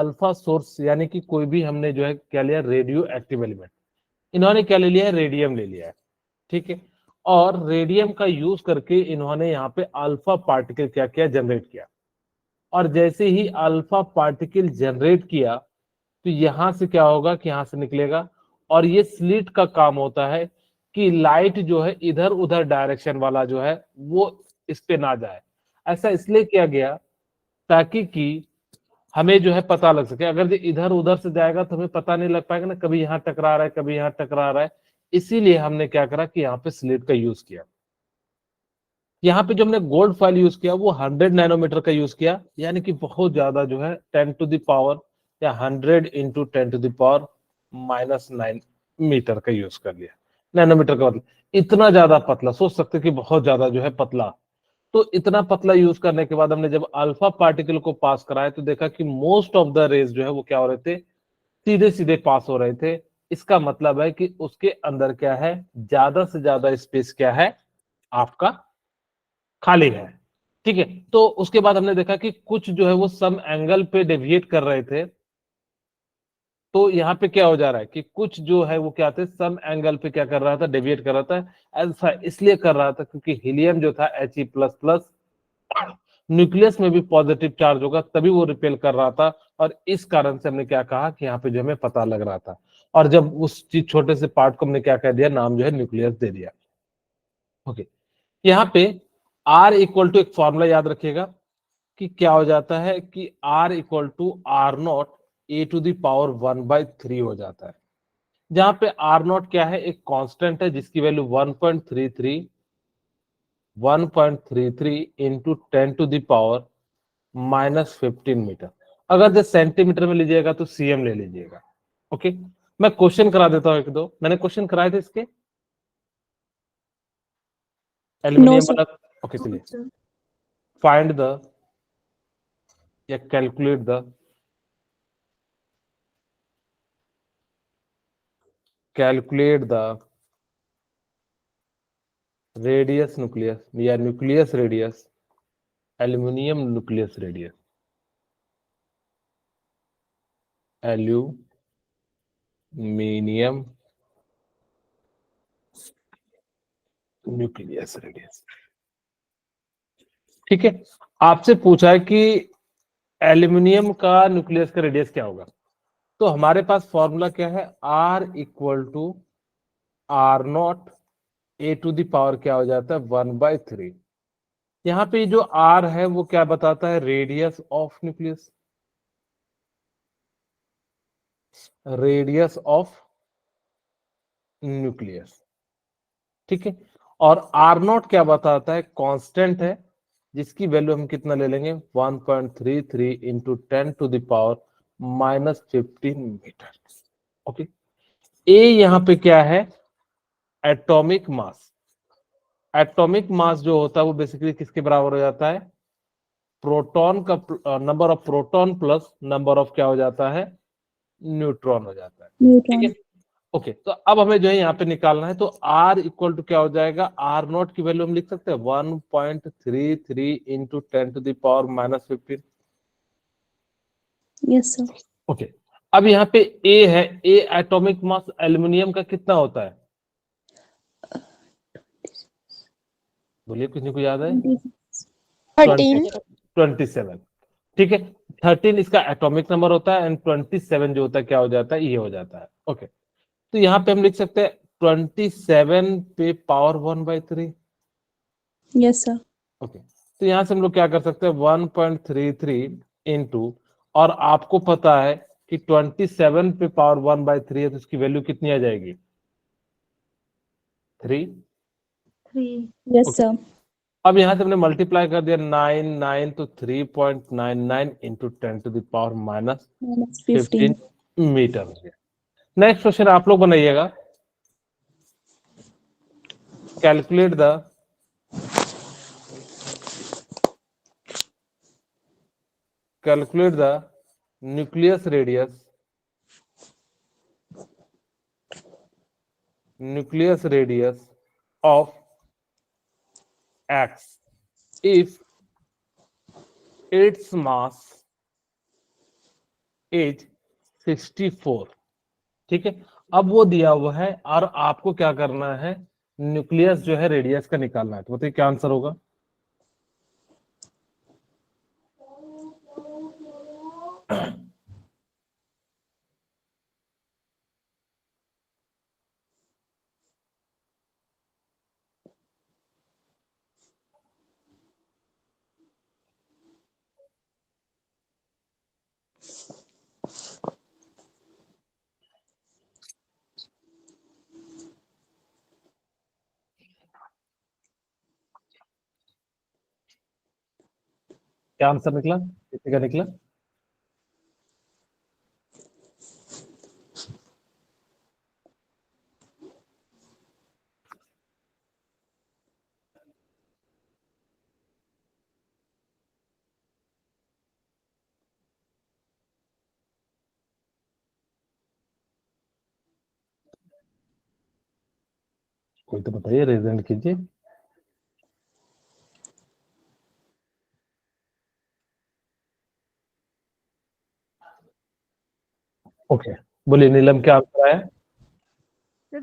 Alpha source यानी कि कोई भी हमने जो है क्या लिया, रेडियो एक्टिव एलिमेंट, इन्होंने क्या ले लिया है, रेडियम ले लिया है, ठीक है। और रेडियम का यूज करके इन्होंने यहाँ पे अल्फा पार्टिकल क्या किया, जनरेट किया। और जैसे ही अल्फा पार्टिकल जनरेट किया तो यहां से क्या होगा कि यहां से निकलेगा, और ये स्लिट का काम होता है कि लाइट जो है इधर उधर डायरेक्शन वाला जो है वो इस पे ना जाए। ऐसा इसलिए किया गया ताकि कि हमें जो है पता लग सके। अगर ये इधर उधर से जाएगा तो हमें पता नहीं लग पाएगा ना, कभी यहाँ टकरा रहा है कभी यहाँ टकरा रहा है। इसीलिए हमने क्या करा कि यहाँ पे स्लिट का यूज किया। यहाँ पे जो हमने गोल्ड फॉइल यूज किया वो 100 नैनोमीटर का यूज किया, यानी कि बहुत ज्यादा जो है 10 टू द पावर या 100 into 10 to the power -9 metre का यूज कर लिया। नैनोमीटर का मतलब इतना ज्यादा पतला, सोच सकते कि बहुत ज्यादा जो है पतला। तो इतना पतला यूज करने के बाद हमने जब अल्फा पार्टिकल को पास कराया तो देखा कि मोस्ट ऑफ द रेज जो है वो क्या हो रहे थे, सीधे सीधे पास हो रहे थे। इसका मतलब है कि उसके अंदर क्या है, ज्यादा से ज्यादा स्पेस क्या है आपका खाली है, ठीक है। तो उसके बाद हमने देखा कि कुछ जो है वो सम एंगल पे डेविएट कर रहे थे। तो यहाँ पे क्या हो जा रहा है कि कुछ जो है वो क्या थे, सम एंगल पे क्या कर रहा था, डेविएट कर रहा था। ऐसा इसलिए कर रहा था क्योंकि हीलियम जो था He++ न्यूक्लियस में भी पॉजिटिव चार्ज होगा तभी वो रिपेल कर रहा था। और इस कारण से हमने क्या कहा कि यहाँ पे जो हमें पता लग रहा था। और जब उस चीज छोटे से पार्ट को हमने क्या कह दिया, नाम जो है न्यूक्लियस दे दिया। ओके, यहाँ पे R इक्वल टू एक फॉर्मूला याद रखिएगा कि क्या हो जाता है कि R equal to R0 A⁻⁴ हो जाता है। जहां पे R0 क्या है, एक कांस्टेंट है जिसकी वैल्यू 1.33 इंटू 10⁻⁻15 मीटर। अगर जो सेंटीमीटर में लीजिएगा तो सीएम ले लीजिएगा। ओके, मैं क्वेश्चन करा देता हूं, एक दो मैंने क्वेश्चन कराए थे इसके नो एल्यूमिनियम सर। वाला। ओके चलिए, फाइंड द या कैलकुलेट द रेडियस न्यूक्लियस या nucleus radius, aluminium nucleus radius, aluminium nucleus radius. ठीक है, आपसे पूछा है कि एल्यूमिनियम का न्यूक्लियस का रेडियस क्या होगा। तो हमारे पास फॉर्मूला क्या है, R equal to R0 A⁻⁴ क्या हो जाता है 1/3। यहाँ पे जो R है वो क्या बताता है, radius of nucleus, radius of nucleus, ठीक है। और R0 क्या बताता है, कांस्टेंट है जिसकी वैल्यू हम कितना ले लेंगे 1.33 इंटू 10⁻⁻15 मीटर। ओके, ए यहाँ पे क्या है, एटॉमिक मास। एटॉमिक मास जो होता है वो बेसिकली किसके बराबर हो जाता है, प्रोटॉन का number of proton plus number of क्या हो जाता है, न्यूट्रॉन हो जाता है, ठीक न्यूट्रॉन। है। ओके, तो अब हमें जो है यहाँ पे निकालना है। तो R इक्वल टू क्या हो जाएगा, R0 की वैल्यू हम लिख सकते हैं 1.33 इंटू 10⁻⁻15। Yes sir. ओके, अब यहाँ पे A है, A एटॉमिक मास एल्यूमिनियम का कितना होता है, बोलिए किसी को याद है, 13। 27, ठीक है। 13 इसका एटॉमिक नंबर होता है एंड 27 जो होता है क्या हो जाता है, ये हो जाता है। ओके, तो यहाँ पे हम लिख सकते हैं 27 पे पावर 1/3। Yes sir. ओके, तो यहां से हम लोग क्या कर सकते हैं 1.33 इंटू, और आपको पता है कि 27 पे पावर 1/3 है तो उसकी वैल्यू कितनी आ जाएगी, 3। 3। Yes okay, sir. अब यहां से हमने मल्टीप्लाई कर दिया 9 तो 3.99 इंटू 10⁻⁻15 -15। मीटर हो गया। नेक्स्ट क्वेश्चन आप लोग बनाइएगा, calculate the nucleus radius, of X if its mass as 64। ठीक है, अब वो दिया हुआ है और आपको क्या करना है, न्यूक्लियस जो है रेडियस का निकालना है। तो बताइए क्या आंसर होगा। क्या आंसर निकला, कितने का निकला। कोई तो बताइए, रेजेंट कीजिए। ओके, बोलिए नीलम, क्या आंसर आया। Sir,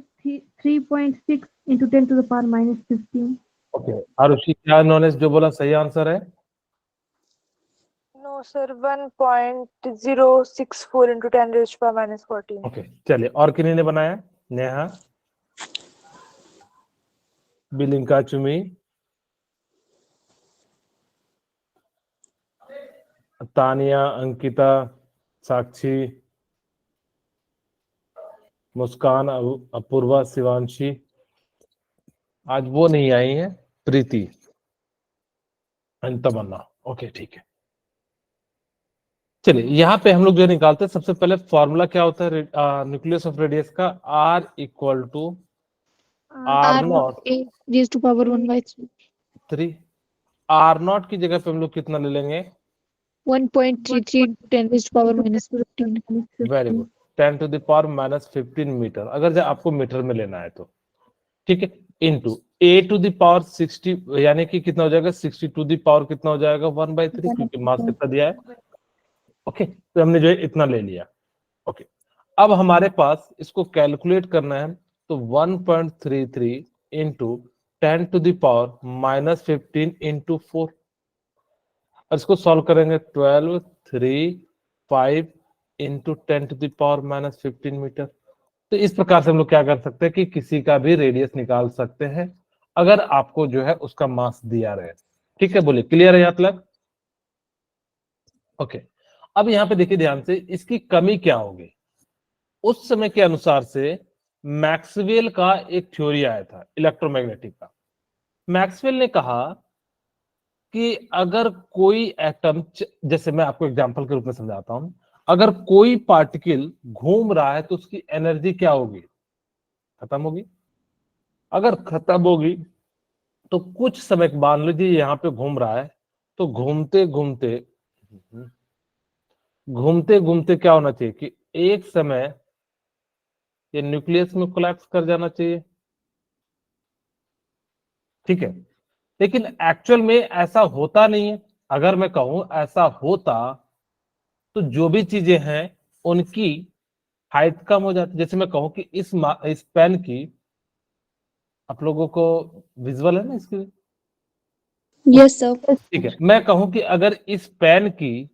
3.6 into 10 to the power minus 15. Okay, Arushi क्या नॉलेज जो बोला सही आंसर है। No, sir, 1.064 into 10 raised to power minus 14. Okay, चलिए, और किन्हीं ने बनाया। नेहा, बिलिंका, चुमी, तानिया, अंकिता, साक्षी, मुस्कान, अपूर्वा, शिवांशी। आज वो नहीं आई है, प्रीति एंड तमन्ना। ओके ठीक है, चलिए यहाँ पे हम लोग जो निकालते हैं, सबसे पहले फॉर्मूला क्या होता है न्यूक्लियस ऑफ रेडियस का, R equal to R naught A raised to power 1/3. 3। R naught की जगह पे हम लोग कितना ले लेंगे, 1.33 into 10 raised to power minus 15. Very good, 10 to the power minus 15 metre, अगर जब आपको मीटर में लेना है तो। ठीक है, into a to the power 60, यानी कि कितना हो जाएगा, 60 टू द पावर कितना हो जाएगा, 1/3, क्योंकि मास कितना दिया है। ओके, तो हमने जो है इतना ले लिया। ओके, अब हमारे पास इसको कैलकुलेट करना है, तो 1.33 into 10 to the power minus 15 into 4, और इसको सॉल्व करेंगे 12, 3, 5 into 10 to the power minus 15 metre. तो इस प्रकार से हम लोग क्या कर सकते हैं कि किसी का भी रेडियस निकाल सकते हैं, अगर आपको जो है उसका मास दिया रहे। ठीक है, बोलिए क्लियर है यहाँ तक। ओके, अब यहाँ पे देखिए ध्यान से, इसकी कमी क्या होगी। उस समय के अनुसार से मैक्सवेल का एक थ्योरी आया था इलेक्ट्रोमैग्नेटिक का। मैक्सवेल ने कहा कि अगर कोई एटम, जैसे मैं आपको एग्जांपल के रूप में समझाता हूं, अगर कोई पार्टिकल घूम रहा है तो उसकी एनर्जी क्या होगी, खत्म होगी। अगर खत्म होगी तो कुछ समय, मान लीजिए यहाँ पे घूम रहा है, तो घूमते घूमते घूमते घूमते क्या होना चाहिए कि एक समय ये न्यूक्लियस में कोलैप्स कर जाना चाहिए। ठीक है, लेकिन एक्चुअल में ऐसा होता नहीं है। अगर मैं कहूं ऐसा होता तो जो भी चीजें हैं उनकी हाइट कम हो जाती। जैसे मैं कहूं कि इस पेन की, आप लोगों को विजुअल है ना इसकी। Yes, sir. ठीक है, मैं कहूं कि अगर इस पेन की,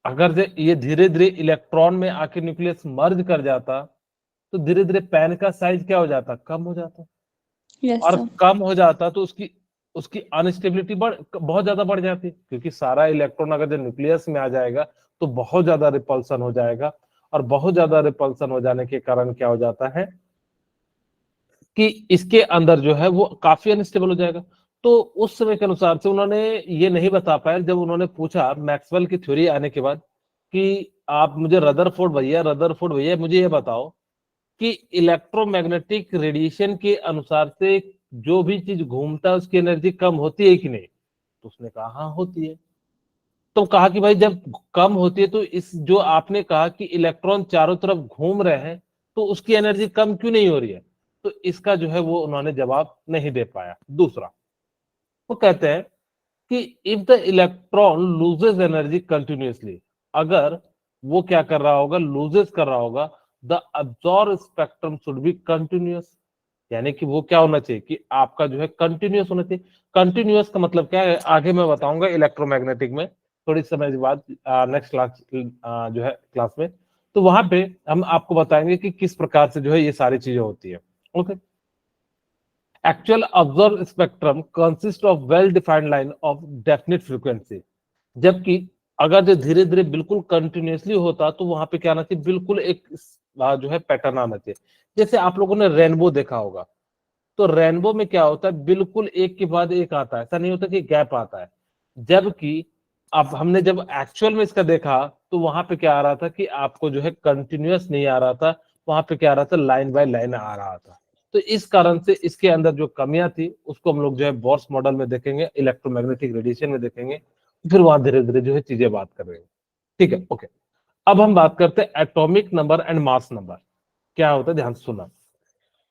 अगर ये धीरे धीरे इलेक्ट्रॉन में आके न्यूक्लियस मर्ज कर जाता, तो धीरे धीरे पेन का साइज क्या हो जाता, कम हो जाता। Yes, और sir. कम हो जाता तो उसकी उसकी अनस्टेबिलिटी बहुत ज्यादा बढ़ जाती, क्योंकि सारा इलेक्ट्रॉन अगर जो न्यूक्लियस में आ जाएगा तो बहुत ज्यादा रिपल्सन हो जाएगा, और बहुत ज्यादा रिपल्सन हो जाने के कारण क्या हो जाता है कि इसके अंदर जो है वो काफी अनस्टेबल हो जाएगा। तो उस समय के अनुसार से उन्होंने ये नहीं बता पाए, जब उन्होंने पूछा मैक्सवेल की थ्योरी आने के बाद कि आप मुझे रदरफोर्ड भैया मुझे ये बताओ कि इलेक्ट्रोमैग्नेटिक रेडिएशन के अनुसार से जो भी चीज घूमता है उसकी एनर्जी कम होती है कि नहीं। तो उसने कहा हाँ होती है। तो कहा कि भाई जब कम होती है तो इस जो आपने कहा कि इलेक्ट्रॉन चारों तरफ घूम रहे हैं, तो उसकी एनर्जी कम क्यों नहीं हो रही है। तो इसका जो है वो उन्होंने जवाब नहीं दे पाया। दूसरा, वो कहते हैं कि if the electron loses energy continuously, अगर वो क्या कर रहा होगा, लूजेस कर रहा होगा, the absorb spectrum should be continuous, यानी कि वो क्या होना चाहिए कि आपका जो है कंटिन्यूअस होना चाहिए। कंटिन्यूअस का मतलब क्या है आगे मैं बताऊंगा इलेक्ट्रोमैग्नेटिक में थोड़ी समय के बाद, नेक्स्ट क्लास जो है क्लास में, तो वहां पे हम आपको बताएंगे कि किस प्रकार से जो है ये सारी चीजें होती है। Okay, actual observe spectrum consist of well defined line of definite frequency, जबकि अगर जो धीरे धीरे बिल्कुल कंटिन्यूअसली होता तो वहां पे क्या आना चाहिए, बिल्कुल एक जो है पैटर्न आना चाहिए। जैसे आप लोगों ने रेनबो देखा होगा, तो रेनबो में क्या होता है, बिल्कुल एक के बाद एक आता है, ऐसा नहीं होता कि गैप आता है। जबकि अब हमने जब एक्चुअल में इसका देखा तो वहां पे क्या आ रहा था कि आपको जो है कंटिन्यूअस नहीं आ रहा था, वहां पे क्या आ रहा था, लाइन बाय लाइन आ रहा था। तो इस कारण से इसके अंदर जो कमियां थी उसको हम लोग जो है बोर्स मॉडल में देखेंगे, इलेक्ट्रोमैग्नेटिक रेडिएशन में देखेंगे, फिर वहां धीरे धीरे जो है चीजें बात कर रहे हैं। ठीक है, ओके। अब हम बात करते हैं atomic number and mass number क्या होता है, ध्यान से सुनना।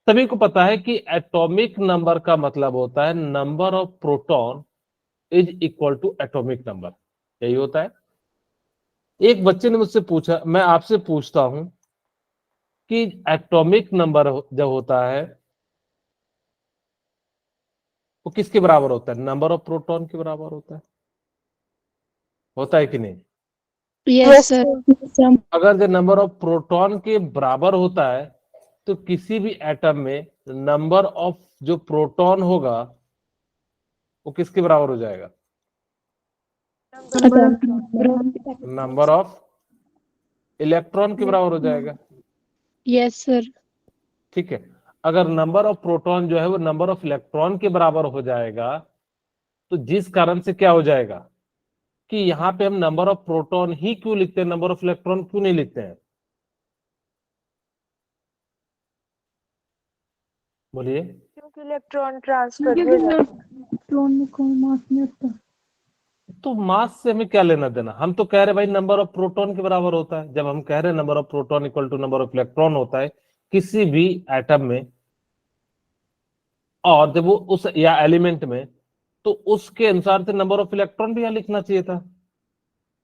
सभी को पता है कि एटॉमिक नंबर का मतलब होता है number of proton is equal to atomic number, यही होता है। एक बच्चे ने मुझसे पूछा, मैं आपसे पूछता हूं कि एटॉमिक नंबर जब होता है वो किसके बराबर होता है, नंबर ऑफ प्रोटॉन के बराबर होता है कि नहीं? Yes, sir. अगर जो नंबर ऑफ प्रोटॉन के बराबर होता है तो किसी भी एटम में नंबर ऑफ जो प्रोटॉन होगा वो किसके बराबर हो जाएगा, नंबर ऑफ इलेक्ट्रॉन के बराबर हो जाएगा। Yes, sir. ठीक है, अगर नंबर ऑफ प्रोटॉन जो है वो नंबर ऑफ इलेक्ट्रॉन के बराबर हो जाएगा तो जिस कारण से क्या हो जाएगा कि यहाँ पे हम नंबर ऑफ प्रोटॉन ही क्यों लिखते हैं, नंबर ऑफ इलेक्ट्रॉन क्यों नहीं लिखते हैं, बोलिए। क्योंकि इलेक्ट्रॉन ट्रांसफर हो जाता है। इलेक्ट्रॉन में कोई मास नहीं होता। तो मास से हमें क्या लेना देना, हम तो कह रहे भाई नंबर ऑफ प्रोटॉन के बराबर होता है। जब हम कह रहे हैं number of proton equal to number of electron होता है किसी भी एटम में, और जब वो उस या एलिमेंट में, तो उसके अनुसार से नंबर ऑफ इलेक्ट्रॉन भी यहाँ लिखना चाहिए था,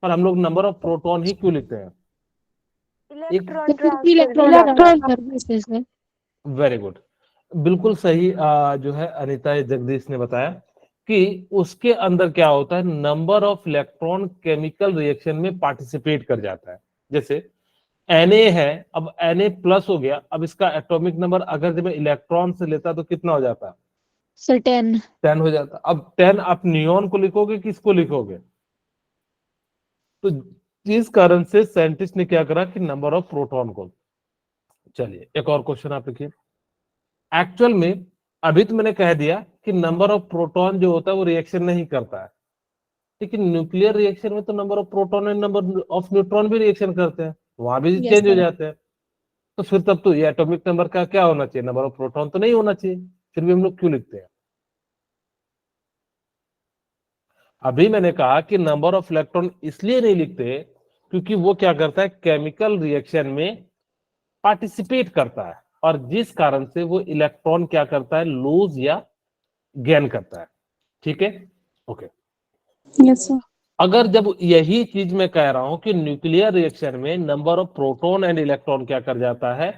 पर हम लोग नंबर ऑफ प्रोटॉन ही क्यों लिखते हैं? Electron electron transfer sir. Very good, बिल्कुल सही। जो है अनिता जगदीश ने बताया कि उसके अंदर क्या होता है, number of electron chemical reaction में पार्टिसिपेट कर जाता है। जैसे Na है, अब Na प्लस हो गया, अब इसका एटॉमिक नंबर अगर जब मैं इलेक्ट्रॉन से लेता तो कितना हो जाता, सर 10। 10 हो जाता। अब 10 आप नियोन को लिखोगे किसको लिखोगे, तो जिस कारण से साइंटिस्ट ने क्या करा कि नंबर ऑफ प्रोटॉन को। चलिए एक और क्वेश्चन आप लिखिए। एक्चुअल में अभी तो मैंने कह दिया कि नंबर ऑफ प्रोटॉन जो होता है वो रिएक्शन नहीं करता है, लेकिन न्यूक्लियर रिएक्शन में तो number of proton and number of neutron भी रिएक्शन करते हैं, वहां भी Yes, चेंज हो sir. जाते हैं। तो फिर तब तो ये एटॉमिक नंबर का क्या होना चाहिए, नंबर ऑफ प्रोटॉन तो नहीं होना चाहिए, फिर भी हम लोग क्यों लिखते हैं? अभी मैंने कहा कि नंबर ऑफ इलेक्ट्रॉन इसलिए नहीं लिखते क्योंकि वो क्या करता है, केमिकल रिएक्शन में पार्टिसिपेट करता है, और जिस कारण से वो इलेक्ट्रॉन क्या करता है, लूज या गेन करता है। ठीक है, ओके। Yes, sir. अगर जब यही चीज मैं कह रहा हूं कि न्यूक्लियर रिएक्शन में number of proton and electron क्या कर जाता है,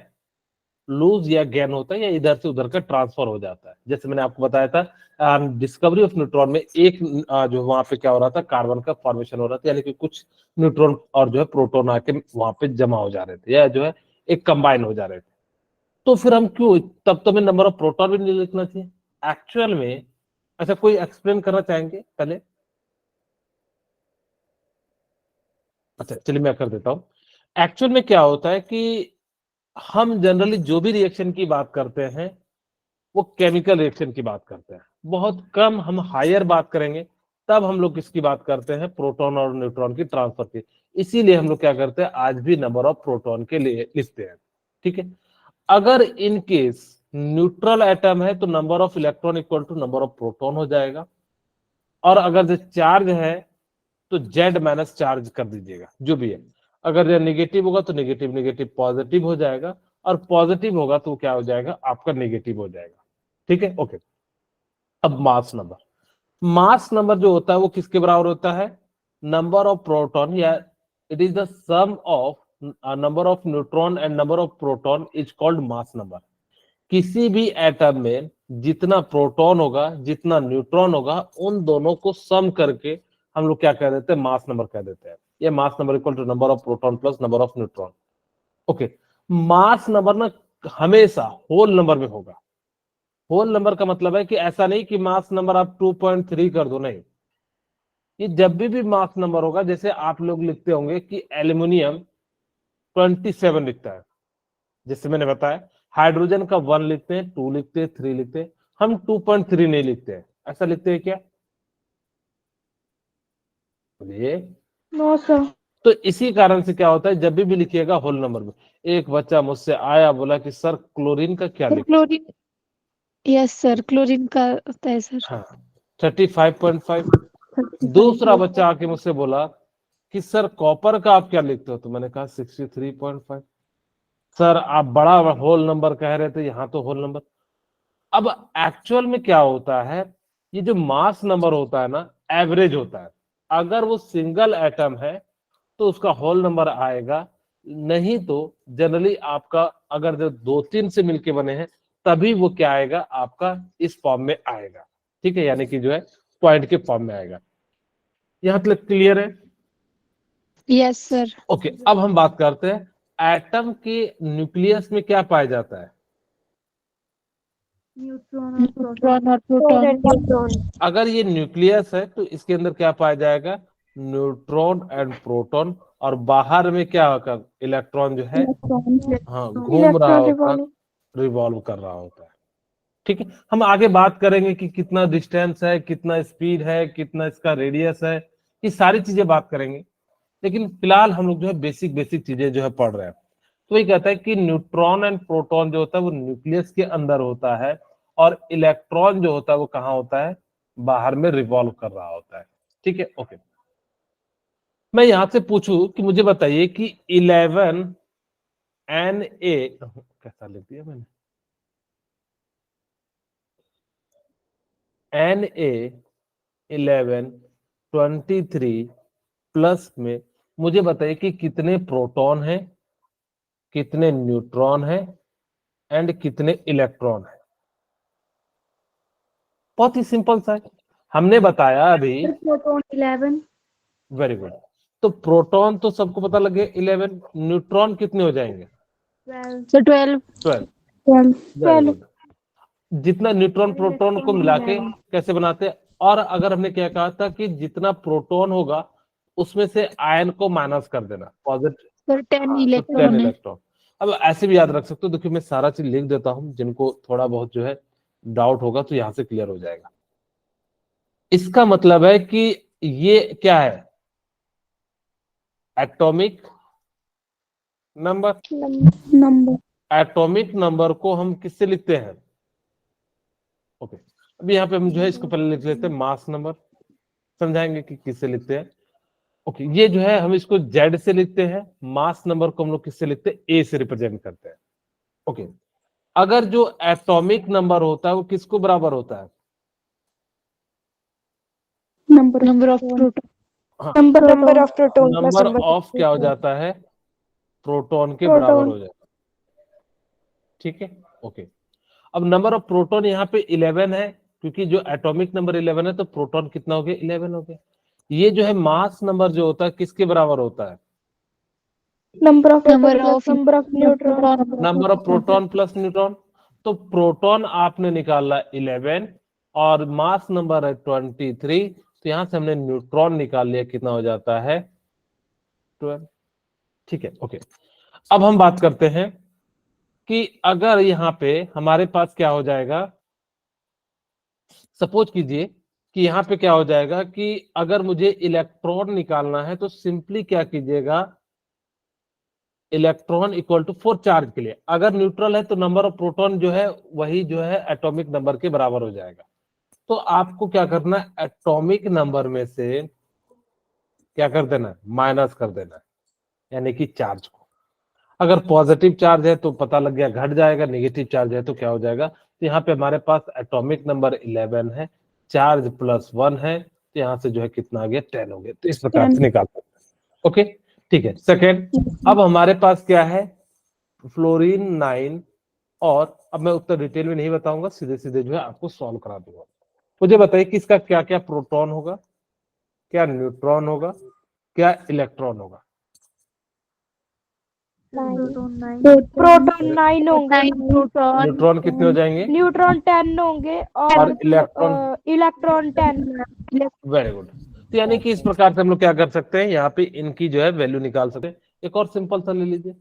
लूज या गेन होता है, या इधर से उधर का ट्रांसफर हो जाता है। जैसे मैंने आपको बताया था डिस्कवरी ऑफ न्यूट्रॉन में एक जो वहां पे क्या हो रहा था, कार्बन का फॉर्मेशन हो रहा था, यानी कि कुछ न्यूट्रॉन और जो है प्रोटॉन आके वहां पे जमा हो जा रहे थे, या जो है एक कंबाइन हो जा रहे थे। तो फिर हम क्यों, तब तो हमें नंबर ऑफ प्रोटॉन भी नहीं लिखना चाहिए एक्चुअल में। अच्छा, कोई एक्सप्लेन करना चाहेंगे पहले? अच्छा चलिए मैं कर देता हूं। एक्चुअल में क्या होता है कि हम जनरली जो भी रिएक्शन की बात करते हैं वो केमिकल रिएक्शन की बात करते हैं, बहुत कम हम हायर बात करेंगे, तब हम लोग किसकी बात करते हैं, प्रोटॉन और न्यूट्रॉन की ट्रांसफर की। इसीलिए हम लोग क्या करते हैं, आज भी नंबर ऑफ प्रोटॉन के लिए लिखते हैं। ठीक है, अगर इन केस न्यूट्रल एटम है तो number of electron equal to number of proton हो जाएगा, और अगर जो चार्ज है तो जेड माइनस चार्ज कर दीजिएगा जो भी है। अगर यह निगेटिव होगा तो निगेटिव निगेटिव पॉजिटिव हो जाएगा, और पॉजिटिव होगा तो क्या हो जाएगा, आपका निगेटिव हो जाएगा। ठीक है, ओके। अब मास नंबर जो होता है वो किसके बराबर होता है, नंबर ऑफ प्रोटॉन या it is the sum of number of neutron and number of proton is called mass number. किसी भी एटम में जितना प्रोटॉन होगा जितना न्यूट्रॉन होगा उन दोनों को सम करके हम लोग क्या कह देते हैं, मास नंबर कह देते हैं। ये mass number equal to number of proton plus number of neutron. Okay, mass number ना हमेशा होल नंबर में होगा। होल नंबर का मतलब है कि ऐसा नहीं कि मास नंबर आप 2.3 कर दो, नहीं। ये जब भी मास नंबर होगा, जैसे आप लोग लिखते होंगे कि एल्युमिनियम 27 लिखता है, जैसे मैंने बताया हाइड्रोजन का 1 लिखते हैं, 2 लिखते हैं, 3 लिखते हैं, हम 2.3 नहीं लिखते हैं। ऐसा लिखते हैं क्या? बोलिए। No, sir. तो इसी कारण से क्या होता है, जब भी लिखिएगा होल नंबर में। एक बच्चा मुझसे आया, बोला कि सर क्लोरीन का क्या लिखें? क्लोरीन, यस सर, क्लोरीन का होता है सर। हाँ, 35.5। 35. दूसरा बच्चा आके मुझसे बोला कि सर कॉपर का आप क्या लिखते हो? तो मैंने कहा 63.5। सर आप बड़ा होल नंबर कह रहे थे, यहाँ तो होल नंबर। अब एक्चुअल में क्या होता है, ये जो मास नंबर होता है ना, एवरेज होता है। अगर वो सिंगल एटम है तो उसका होल नंबर आएगा, नहीं तो जनरली आपका अगर जो 2-3 से मिलके बने हैं तभी वो क्या आएगा, आपका इस फॉर्म में आएगा। ठीक है, यानी कि जो है पॉइंट के फॉर्म में आएगा। यहाँ तक क्लियर है? Yes sir. ओके, अब हम बात करते हैं एटम के न्यूक्लियस में क्या पाया जाता है। Neutron or proton. न्यूट्रॉन और प्रोटॉन एंड प्रोटॉन। न्यूट्रॉन। अगर ये न्यूक्लियस है तो इसके अंदर क्या पाया जाएगा, न्यूट्रॉन एंड प्रोटॉन। और बाहर में क्या होगा, इलेक्ट्रॉन जो है हाँ घूम रहा होता, रिवॉल्व कर रहा होता है। ठीक है, हम आगे बात करेंगे कि कितना डिस्टेंस है, कितना स्पीड है, कितना इसका रेडियस है, ये सारी चीजें बात करेंगे। लेकिन फिलहाल हम लोग जो है बेसिक बेसिक चीजें जो है पढ़ रहे हैं। तो ये कहता है कि न्यूट्रॉन एंड प्रोटॉन जो होता है वो न्यूक्लियस के अंदर होता है, और इलेक्ट्रॉन जो होता है वो कहाँ होता है, बाहर में रिवॉल्व कर रहा होता है। ठीक है, ओके। मैं यहां से पूछूं कि मुझे बताइए कि 11 Na, कैसा लिख दिया मैंने, Na1123 प्लस में मुझे बताइए कि कितने प्रोटॉन हैं, कितने न्यूट्रॉन हैं एंड कितने इलेक्ट्रॉन हैं। बहुत ही सिंपल सा है, हमने बताया अभी। Proton 11. Very good. तो प्रोटॉन तो सबको पता लगे 11, न्यूट्रॉन कितने हो जाएंगे? 12. सर 12। 12। 12. Very good. जितना न्यूट्रॉन प्रोटॉन को मिला के कैसे बनाते हैं, और अगर हमने क्या कहा था कि जितना प्रोटॉन होगा उसमें से आयन को माइनस कर देना, पॉजिटिव सर 10 तो 10 इलेक्ट्रॉन है। इलेक्ट्रॉन। अब ऐसे भी याद रख सकते हो, देखिए मैं सारा चीज लिख देता हूं, जिनको थोड़ा बहुत जो है डाउट होगा तो यहां से क्लियर हो जाएगा। इसका मतलब है कि ये क्या है, atomic number. Number. Atomic number को हम किससे लिखते हैं? ओके, अब यहाँ पे हम जो है इसको पहले लिख लेते हैं मास नंबर, समझाएंगे कि किससे लिखते हैं। ओके, ये जो है हम इसको जेड से लिखते हैं, मास नंबर को हम लोग किससे लिखते हैं, ए से रिप्रेजेंट करते हैं। ओके, अगर जो एटॉमिक नंबर होता है वो किसको बराबर होता है? Number of proton. हाँ, number of proton plus number number of क्या हो जाता है, प्रोटॉन के बराबर हो जाता है। ठीक है, ओके। अब नंबर ऑफ प्रोटॉन यहाँ पे 11 है, क्योंकि जो एटॉमिक नंबर 11 है तो प्रोटॉन कितना हो गया, 11 हो गया। ये जो है मास नंबर जो होता है किसके बराबर होता है? Number of number proton of plus number of neutron. Number of proton plus neutron. तो प्रोटॉन आपने निकाला 11 और मास नंबर है 23, तो यहां से हमने न्यूट्रॉन निकाल लिया, कितना हो जाता है, 12। ठीक है, ओके। अब हम बात करते हैं कि अगर यहाँ पे हमारे पास क्या हो जाएगा, सपोज कीजिए कि यहाँ पे क्या हो जाएगा कि अगर मुझे इलेक्ट्रॉन निकालना है तो सिंपली क्या कीजिएगा, इलेक्ट्रॉन इक्वल टू 4 चार्ज के लिए, अगर न्यूट्रल है तो नंबर ऑफ प्रोटॉन जो है वही जो है एटॉमिक नंबर के बराबर हो जाएगा। तो आपको क्या करना है, एटॉमिक नंबर में से क्या कर देना है, माइनस कर देना है, यानी कि चार्ज को। अगर पॉजिटिव चार्ज है तो पता लग गया घट जाएगा, नेगेटिव चार्ज है तो क्या हो जाएगा। तो यहाँ पे हमारे पास एटॉमिक नंबर 11 है, चार्ज +1 है, तो यहाँ से जो है कितना आ गया, 10 हो गया। तो इस प्रकार से निकाल सकते हैं। ओके, ठीक है। सेकेंड, अब हमारे पास क्या है, फ्लोरीन 9, और अब मैं उतना डिटेल में नहीं बताऊंगा, सीधे सीधे जो है आपको सॉल्व करा दूंगा। मुझे बताइए कि इसका क्या क्या प्रोटॉन होगा, क्या न्यूट्रॉन होगा, क्या इलेक्ट्रॉन होगा। प्रोटॉन 9, प्रोटॉन 9 होंगे, न्यूट्रॉन न्यूट्रॉन कितने हो जाएंगे, न्यूट्रॉन 10 होंगे और और इलेक्ट्रॉन, इलेक्ट्रॉन 10। Very good. तो यानी कि इस प्रकार से हम लोग क्या कर सकते हैं, यहाँ पे इनकी जो है वैल्यू निकाल सकते हैं। एक और सिंपल सा ले लीजिए,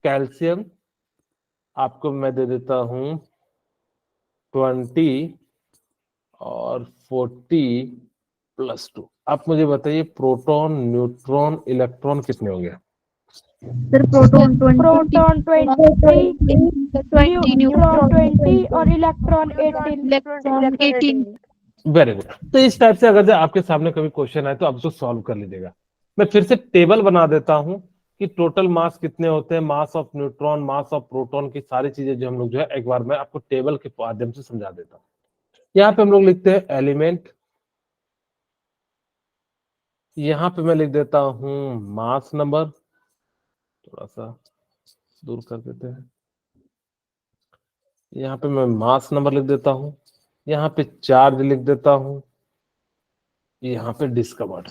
कैल्शियम आपको मैं दे देता हूं 20 और 40 + 2। आप मुझे बताइए प्रोटॉन, न्यूट्रॉन, इलेक्ट्रॉन कितने हो गए। Sir proton 20, proton 20, 20 neutron neutron 20 और इलेक्ट्रॉन 18। इलेक्ट्रॉन 18। Very good. तो इस टाइप से अगर जो आपके सामने कभी क्वेश्चन आए तो आप उसको सॉल्व कर लीजिएगा। मैं फिर से टेबल बना देता हूं कि टोटल मास कितने होते हैं, mass of neutron, mass of proton की सारी चीजें जो हम लोग जो है एक बार मैं आपको टेबल के माध्यम से समझा देता हूं। यहाँ पे हम लोग लिखते हैं एलिमेंट, यहाँ पे मैं लिख देता हूं मास नंबर, थोड़ा सा दूर कर देते हैं, यहाँ पे मैं मास नंबर लिख देता हूं, यहाँ पे चार्ज लिख देता हूं, यहाँ पे डिस्कवर्ड।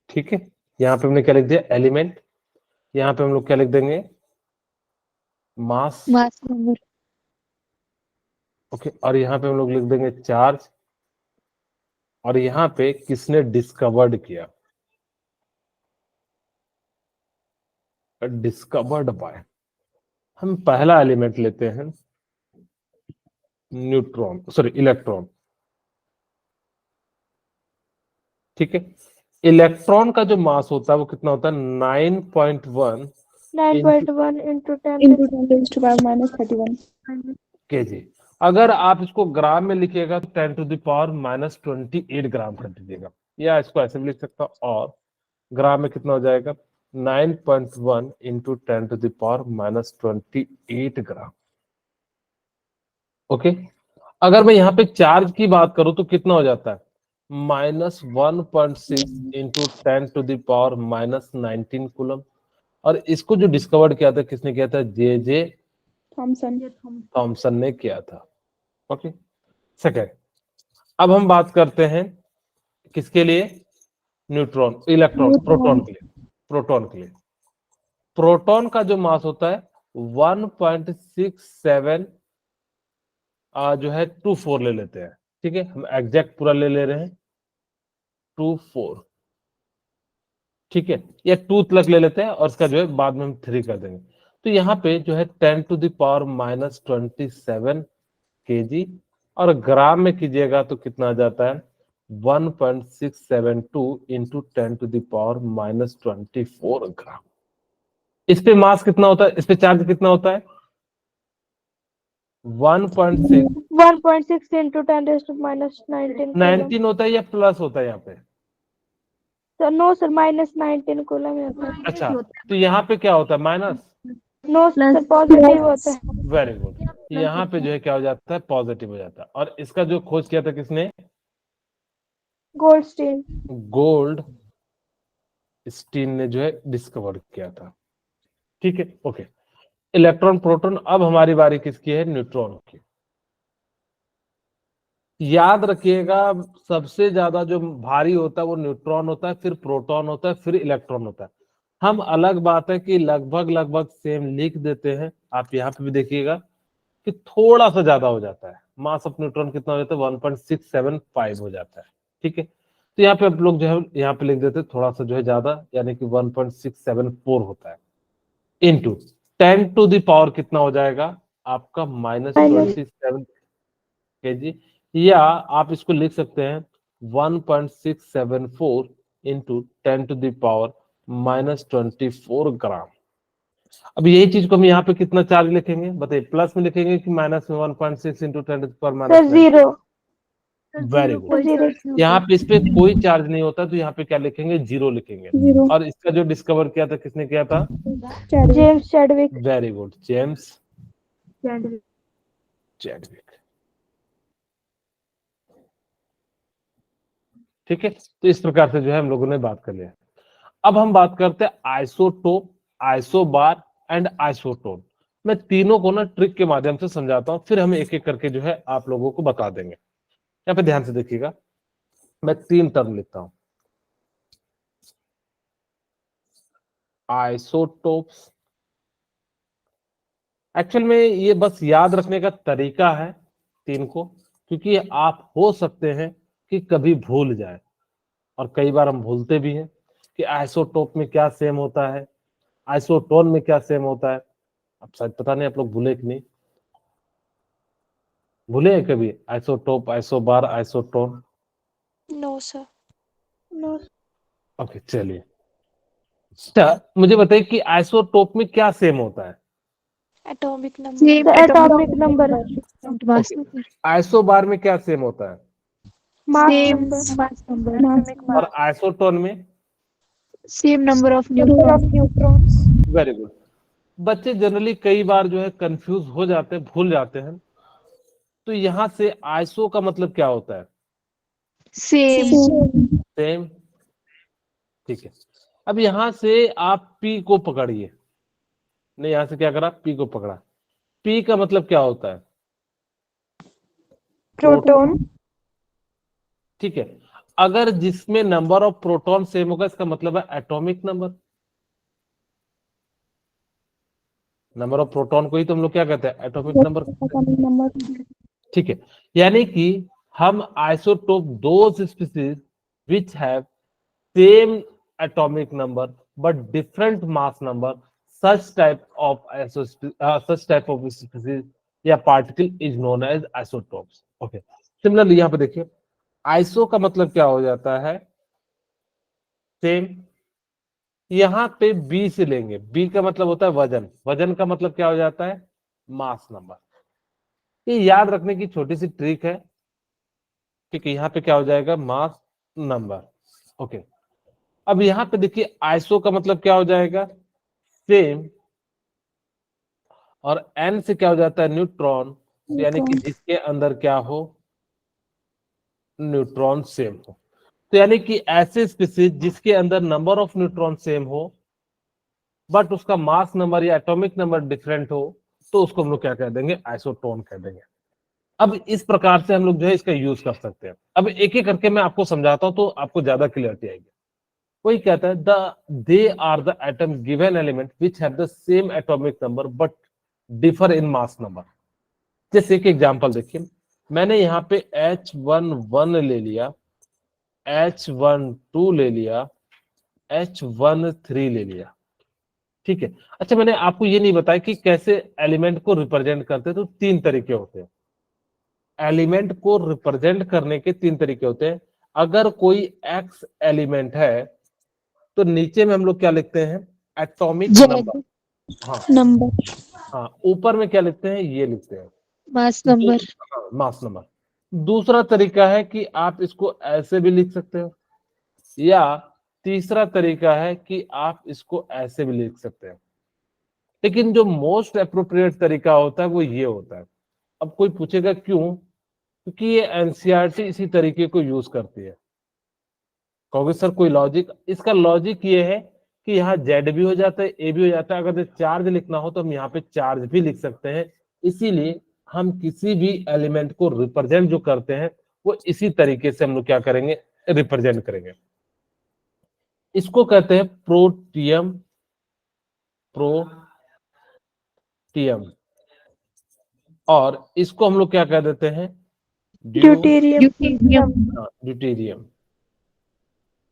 ठीक है, यहाँ पे हमने क्या लिख दिया, एलिमेंट, यहाँ पे हम लोग क्या लिख देंगे, मास, मास नंबर। ओके, और यहाँ पे हम लोग लिख देंगे चार्ज, और यहाँ पे किसने डिस्कवर्ड किया, डिस्कवर्ड बाय। हम पहला एलिमेंट लेते हैं, न्यूट्रॉन, सॉरी इलेक्ट्रॉन। ठीक है, इलेक्ट्रॉन का जो मास होता है वो कितना होता है, 9.1 9.1 into 10 into 10⁻31 kg। अगर आप इसको ग्राम में लिखिएगा तो 10⁻28 ग्राम कर दीजिएगा, या इसको ऐसे भी लिख सकता हूं, और ग्राम में कितना हो जाएगा, 9.1 into 10⁻28 ग्राम। ओके, अगर मैं यहाँ पे चार्ज की बात करूं तो कितना हो जाता है, -1.6 into 10⁻19 कूलम। और इसको जो डिस्कवर्ड किया था किसने किया था, जे थॉमसन ने किया था। ओके, सेकेंड, अब हम बात करते हैं किसके लिए, न्यूट्रॉन, इलेक्ट्रॉन, प्रोटॉन के लिए। प्रोटॉन के लिए, प्रोटॉन का जो मास होता है 1.67 जो है 24 ले लेते हैं। ठीक है, हम एग्जैक्ट पूरा ले ले रहे हैं 24। ठीक है, या 2 तक ले लेते हैं और इसका जो है बाद में हम 3 कर देंगे। तो यहाँ पे जो है 10⁻27 kg, और ग्राम में कीजिएगा तो कितना आ जाता है, 1.672 into 10⁻24 ग्राम। इस पे मास कितना होता है, इस पे चार्ज कितना होता है, 1.6 1.6 into 10⁻19 19 होता है या प्लस होता है यहाँ पे, तो नो सर -19 कूलम होता है। अच्छा, तो यहाँ पे क्या होता है, माइनस, नो सर पॉजिटिव होता है। वेरी गुड, यहाँ पे जो है क्या हो जाता है, पॉजिटिव हो जाता है। और इसका जो खोज किया था किसने, गोल्डस्टीन। गोल्ड स्टीन ने जो है डिस्कवर किया था। ठीक है, ओके, इलेक्ट्रॉन, प्रोटॉन। अब हमारी बारी किसकी है, न्यूट्रॉन की। याद रखिएगा सबसे ज्यादा जो भारी होता है वो न्यूट्रॉन होता है, फिर प्रोटॉन होता है, फिर इलेक्ट्रॉन होता है। हम अलग बात है कि लगभग लगभग सेम लिख देते हैं, आप यहाँ पे भी देखिएगा कि थोड़ा सा ज्यादा हो जाता है, मास ऑफ न्यूट्रॉन कितना हो जाता है, 1.675 हो जाता है। ठीक है, तो यहाँ पे आप लोग जो है यहाँ पे लिख देते हैं थोड़ा सा जो है ज्यादा, यानी कि 1.674 होता है, इंटू 10⁻⁴ कितना हो जाएगा आपका, -27 kg, या आप इसको लिख सकते हैं 1.674 into 10⁻24 ग्राम। अब यही चीज को हम यहाँ पे कितना चार्ज लिखेंगे बताइए, प्लस में लिखेंगे कि माइनस में, 1.6 into 10⁻⁻�9? Sir zero. Very good, यहाँ पे इस पे कोई चार्ज नहीं होता तो यहाँ पे क्या लिखेंगे, 0 लिखेंगे। और इसका जो डिस्कवर किया था किसने किया था, James Chadwick. Very good, James Chadwick. Chadwick. ठीक है, तो इस प्रकार से जो है हम लोगों ने बात कर लिया। अब हम बात करते हैं आइसोटोप, आइसोबार एंड आइसोटोन। मैं तीनों को ना ट्रिक के माध्यम से समझाता हूं, फिर हम एक एक करके जो है आप लोगों को बता देंगे। यहाँ पे ध्यान से देखिएगा, मैं 3 टर्म लिखता हूं। आइसोटोप्स, एक्चुअल में ये बस याद रखने का तरीका है 3 को, क्योंकि आप हो सकते हैं कि कभी भूल जाए, और कई बार हम भूलते भी हैं कि आइसोटोप में क्या सेम होता है, आइसोटोन में क्या सेम होता है। अब शायद पता नहीं आप लोग भूले कि नहीं, भूले हैं कभी isotope, isobar, isotone? No sir. No. Okay, चलिए। अच्छा, मुझे बताइए कि आइसोटोप में क्या सेम होता है? Atomic number. Same atomic number. and mass Okay. number. Isobar में क्या सेम होता है? मास Same number. mass number. Atomic और मास। आइसोटोन में? Same number of number of neutrons. Neutrons. Very good. बच्चे जनरली कई बार जो है कंफ्यूज हो जाते हैं, भूल जाते हैं। तो यहां से आइसो का मतलब क्या होता है? Same. सेम, ठीक है। अब यहां से आप पी को पकड़िए, नहीं यहां से क्या करा, पी को पकड़ा। पी का मतलब क्या होता है? प्रोटॉन। ठीक है, अगर जिसमें नंबर ऑफ प्रोटॉन सेम होगा, इसका मतलब है atomic number. Number of proton को ही तो हम लोग क्या कहते हैं, एटॉमिक नंबर। Atomic number. ठीक है, यानी कि हम isotope those species which have same atomic number but different mass number, such type of species या particle is known as isotopes. Okay, similarly यहाँ पे देखिए, आइसो का मतलब क्या हो जाता है, सेम। यहाँ पे बी से लेंगे, बी का मतलब होता है वजन, वजन का मतलब क्या हो जाता है, मास नंबर। ये याद रखने की छोटी सी ट्रिक है, ठीक है। यहाँ पे क्या हो जाएगा, मास नंबर। ओके, अब यहाँ पे देखिए आइसो का मतलब क्या हो जाएगा, सेम, और एन से क्या हो जाता है, न्यूट्रॉन, यानी कि जिसके अंदर क्या हो, न्यूट्रॉन सेम हो। तो यानी कि ऐसे स्पीसीज जिसके अंदर नंबर ऑफ न्यूट्रॉन सेम हो बट उसका मास नंबर या एटॉमिक नंबर डिफरेंट हो, तो उसको हम लोग क्या कह देंगे, आइसोटोन कह देंगे। अब इस प्रकार से हम लोग जो है इसका यूज कर सकते हैं। अब एक एक करके मैं आपको समझाता हूं तो आपको ज्यादा क्लियरिटी आएगी। वही कहता है, they are the atom given element which have the same atomic number but differ in mass number. जैसे एक एग्जांपल देखिए, मैंने यहाँ पे H11 ले लिया, H12 ले लिया, H13 ले लिया, ठीक है। अच्छा, मैंने आपको ये नहीं बताया कि कैसे एलिमेंट को रिप्रेजेंट करते हैं। तो 3 तरीके होते हैं, एलिमेंट को रिप्रेजेंट करने के 3 तरीके होते हैं। अगर कोई एक्स एलिमेंट है तो नीचे में हम लोग क्या लिखते हैं, एटॉमिक नंबर। हाँ Number. हाँ, ऊपर में क्या लिखते हैं, ये लिखते हैं, Mass number. हाँ, मास नंबर। दूसरा तरीका है कि आप इसको ऐसे भी लिख सकते हो, या तीसरा तरीका है कि आप इसको ऐसे भी लिख सकते हैं। लेकिन जो मोस्ट अप्रोप्रिएट तरीका होता है वो ये होता है। अब कोई पूछेगा क्यों, क्योंकि ये एनसीईआरटी इसी तरीके को यूज करती है। कहोगे सर कोई लॉजिक? इसका लॉजिक ये है कि यहाँ जेड भी हो जाता है, ए भी हो जाता है। अगर चार्ज लिखना हो तो हम यहाँ पे चार्ज भी लिख सकते हैं। इसीलिए हम किसी भी एलिमेंट को रिप्रेजेंट जो करते हैं वो इसी तरीके से हम लोग क्या करेंगे, रिप्रेजेंट करेंगे। इसको कहते हैं प्रोटियम, प्रोटियम, और इसको हम लोग क्या कह देते हैं, ड्यूटेरियम। Deuterium. ड्यूटेरियम,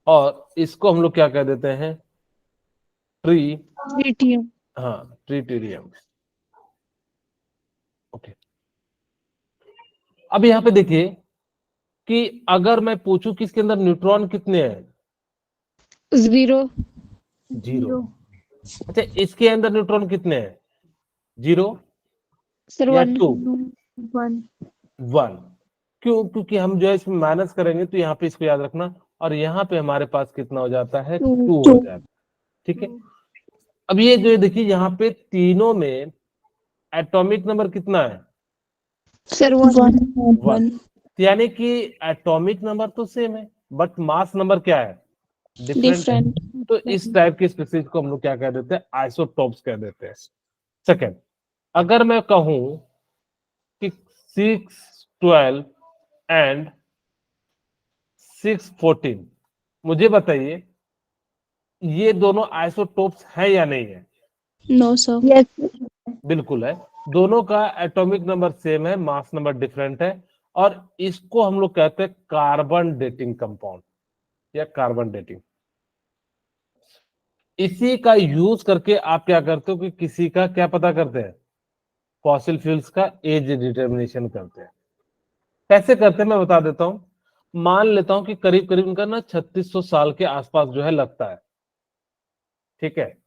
और इसको हम लोग क्या कह देते हैं, Tritium. हाँ, ट्रिटियम। ओके, अब यहाँ पे देखिए कि अगर मैं पूछूं कि इसके अंदर न्यूट्रॉन कितने हैं, 0. 0। अच्छा, इसके अंदर न्यूट्रॉन कितने हैं, 0 Sir, या 1. 2? 1. 1। क्यों? क्योंकि हम जो है इसमें माइनस करेंगे तो यहाँ पे इसको याद रखना, और यहाँ पे हमारे पास कितना हो जाता है, 2 2. हो जाता है, ठीक है। अब ये जो है देखिए, यहाँ पे तीनों में एटॉमिक नंबर कितना है, Sir, 1. 1। यानी कि एटॉमिक नंबर तो सेम है, बट मास नंबर क्या है, डिफरेंट है। डिफरेंट। तो इस टाइप की स्पीसीज को हम लोग क्या कह देते हैं, आइसोटोप्स कह देते हैं। सेकेंड, अगर मैं कहूं कि 612 एंड 614, मुझे बताइए ये दोनों आइसोटोप्स है या नहीं है? No sir. Yes. बिल्कुल है। दोनों का एटॉमिक नंबर सेम है, मास नंबर डिफरेंट है, और इसको हम लोग कहते हैं कार्बन डेटिंग कंपाउंड या कार्बन डेटिंग। इसी का यूज करके आप क्या करते हो कि किसी का क्या पता करते हैं, फॉसिल फ्यूल्स का एज डिटर्मिनेशन करते हैं। कैसे करते हैं मैं बता देता हूं। मान लेता हूं कि करीब करीब उनका ना 3600 साल के आसपास जो है लगता है, ठीक है।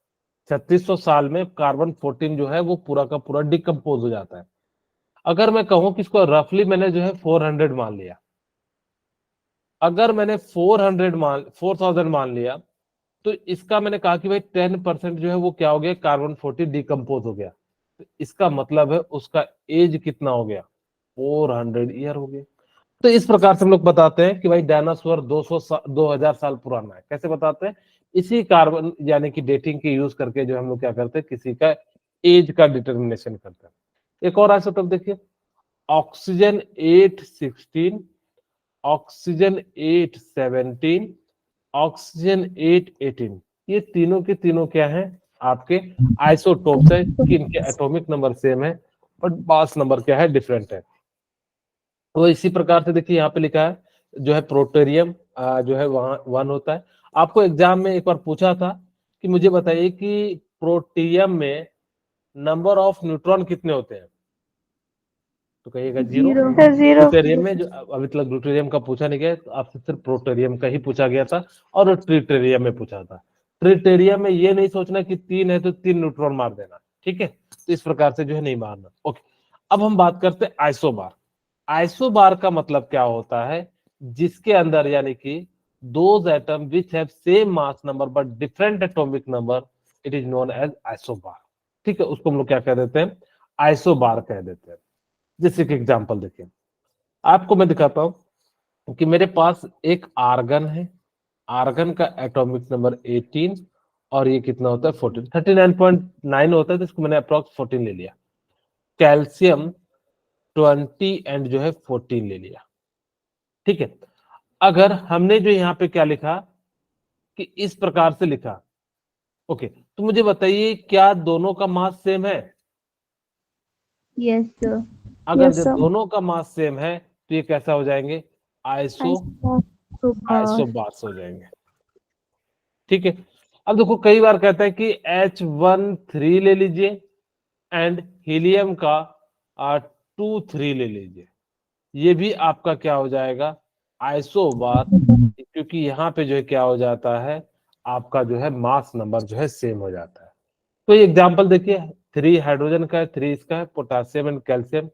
3600 साल में कार्बन 14 जो है वो पूरा का पूरा डिकम्पोज हो जाता है। अगर मैं कहूं कि इसको रफली मैंने जो है 400 मान लिया, अगर मैंने 4000 मान लिया, तो इसका मैंने कहा कि भाई 10% जो है वो क्या हो गया, कार्बन 14 डिकम्पोज हो गया। तो इसका मतलब है उसका एज कितना हो गया, 400 ईयर हो गया। तो इस प्रकार से हम लोग बताते हैं कि भाई डायनासोर 2000 साल पुराना है। कैसे बताते हैं, इसी कार्बन यानी कि डेटिंग के यूज करके जो हम लोग क्या करते हैं, किसी का एज का डिटर्मिनेशन करते हैं। एक और आइसोटोप देखिए, ऑक्सीजन 816, ऑक्सीजन 817, ऑक्सीजन 818, ये तीनों के तीनों क्या हैं, आपके आइसोटोप्स है कि इनके एटॉमिक नंबर सेम है बट मास नंबर क्या है, डिफरेंट है। तो इसी प्रकार से देखिए यहाँ पे लिखा है जो है प्रोटेरियम जो है वहां 1 होता है। आपको एग्जाम में एक बार पूछा था कि मुझे बताइए कि प्रोटियम में नंबर ऑफ न्यूट्रॉन कितने होते हैं, तो कहिएगा 0। Zero. सर 0। ड्यूटेरियम में जो अभी तक ड्यूटेरियम का पूछा नहीं गया, तो आपसे सिर्फ प्रोटेरियम का ही पूछा गया था और ट्रिटेरियम में पूछा था। ट्रिटेरियम में ये नहीं सोचना कि 3 है तो 3 न्यूट्रॉन मार देना, ठीक है। तो इस प्रकार से जो है नहीं मारना। ओके, अब हम बात करते हैं आइसोबार। आइसोबार का मतलब क्या होता है, जिसके अंदर यानी कि those atom which have same mass number but different atomic number, it is known as isobar, ठीक है। उसको हम लोग क्या कह देते हैं, आइसोबार कह देते हैं। जैसे कि एग्जांपल देखिए, आपको मैं दिखाता हूं कि मेरे पास एक आर्गन है, आर्गन का एटॉमिक नंबर 18 और ये कितना होता है 14, 39.9 होता है, तो इसको मैंने अप्रॉक्स 14 ले लिया। कैल्शियम 20 एंड जो है 14 ले लिया, ठीक है। अगर हमने जो यहाँ पे क्या लिखा कि इस प्रकार से लिखा, ओके, तो मुझे बताइए क्या दोनों का मास सेम है? Yes, sir. अगर Yes, जब sir. दोनों का मास सेम है तो ये कैसा हो जाएंगे, आइसो So, आइसोबार्स हो जाएंगे, ठीक है। अब देखो कई बार कहता है कि H13 ले लीजिए एंड हीलियम का 23 ले लीजिए, ये भी आपका क्या हो जाएगा, आइसोबार, क्योंकि यहाँ पे जो है क्या हो जाता है, आपका जो है मास नंबर जो है सेम हो जाता है। तो ये एग्जांपल देखिए, 3 हाइड्रोजन का है, 3 इसका है, पोटासियम एंड कैल्शियम,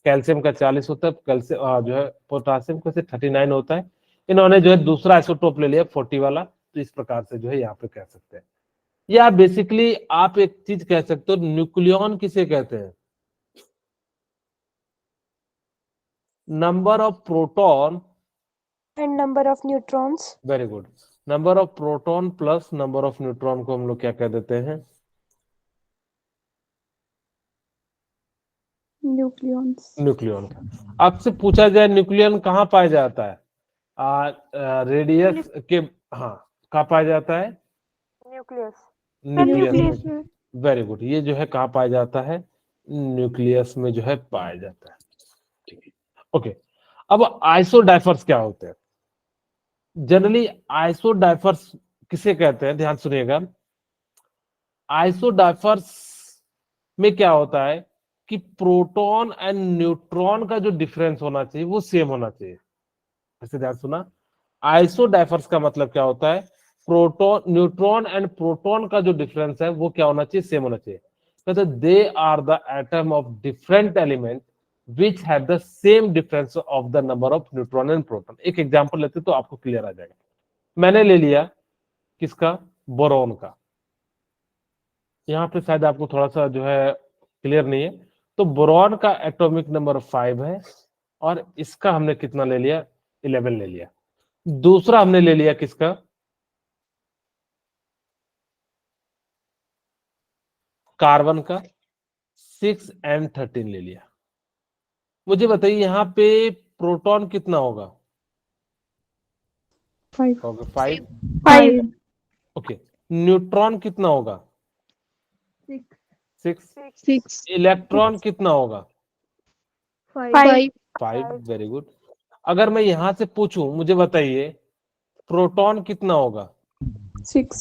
कैल्शियम का 40 होता है, कैल्शियम जो है पोटासियम का 39 होता है। इन्होंने जो है दूसरा आइसोटोप ले लिया 40 वाला, तो इस प्रकार से जो है यहाँ पे कह सकते हैं। या बेसिकली आप एक चीज कह सकते हो, न्यूक्लियॉन किसे कहते हैं, number of proton and number of neutrons. Very good, number of proton plus number of neutron को हम लोग क्या कह देते हैं, न्यूक्लियॉन्स। न्यूक्लियॉन। आपसे पूछा जाए न्यूक्लियन कहाँ पाया जाता है, रेडियस के, हाँ, कहाँ पाया जाता है, न्यूक्लियस। न्यूक्लियस न्यूक्लियस में। में। वेरी गुड, ये जो है कहाँ पाया जाता है, न्यूक्लियस में जो है पाया जाता है, ठीक है। ओके, अब आइसोडाइफर्स क्या होते हैं, जनरली आइसोडाइफर्स किसे कहते हैं, ध्यान सुनिएगा। आइसोडाइफर्स में क्या होता है कि प्रोटॉन एंड न्यूट्रॉन का जो डिफरेंस होना चाहिए वो सेम होना चाहिए। ऐसे ध्यान सुना, आइसोडाइफर्स का मतलब क्या होता है, प्रोटॉन न्यूट्रॉन एंड प्रोटॉन का जो डिफरेंस है वो क्या होना चाहिए, सेम होना चाहिए। कहते they are the atom of different element which have the same difference of the number of neutron and proton. एक एग्जांपल लेते तो आपको क्लियर आ जाएगा। मैंने ले लिया किसका, बोरॉन का, यहाँ पे शायद आपको थोड़ा सा जो है क्लियर नहीं है। तो बोरॉन का एटॉमिक नंबर 5 है और इसका हमने कितना ले लिया, 11 ले लिया। दूसरा हमने ले लिया किसका, कार्बन का 6n13 ले लिया। मुझे बताइए यहाँ पे प्रोटॉन कितना होगा, 5 होगा 5। 5 ओके, न्यूट्रॉन कितना होगा, 6 6। 6 इलेक्ट्रॉन कितना होगा, 5 5 5। Very good. अगर मैं यहां से पूछूं, मुझे बताइए प्रोटॉन कितना होगा, 6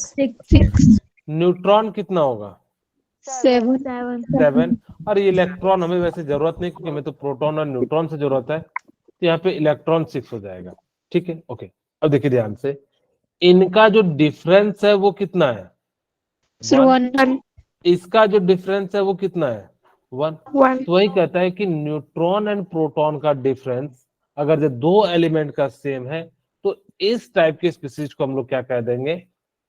6 न्यूट्रॉन कितना होगा, 7 7। और ये इलेक्ट्रॉन हमें वैसे जरूरत नहीं, क्योंकि हमें तो प्रोटॉन और न्यूट्रॉन से जरूरत है, तो यहाँ पे इलेक्ट्रॉन 6 हो जाएगा। ठीक है, ओके। अब देखिए ध्यान से, इनका जो डिफरेंस है वो कितना है, सर 1। 1 इसका जो डिफरेंस है वो कितना है, 1। 1 तो वही कहता है कि न्यूट्रॉन एंड प्रोटॉन का डिफरेंस अगर जो दो एलिमेंट का सेम है, तो इस टाइप के स्पीसीज को हम लोग क्या कह देंगे,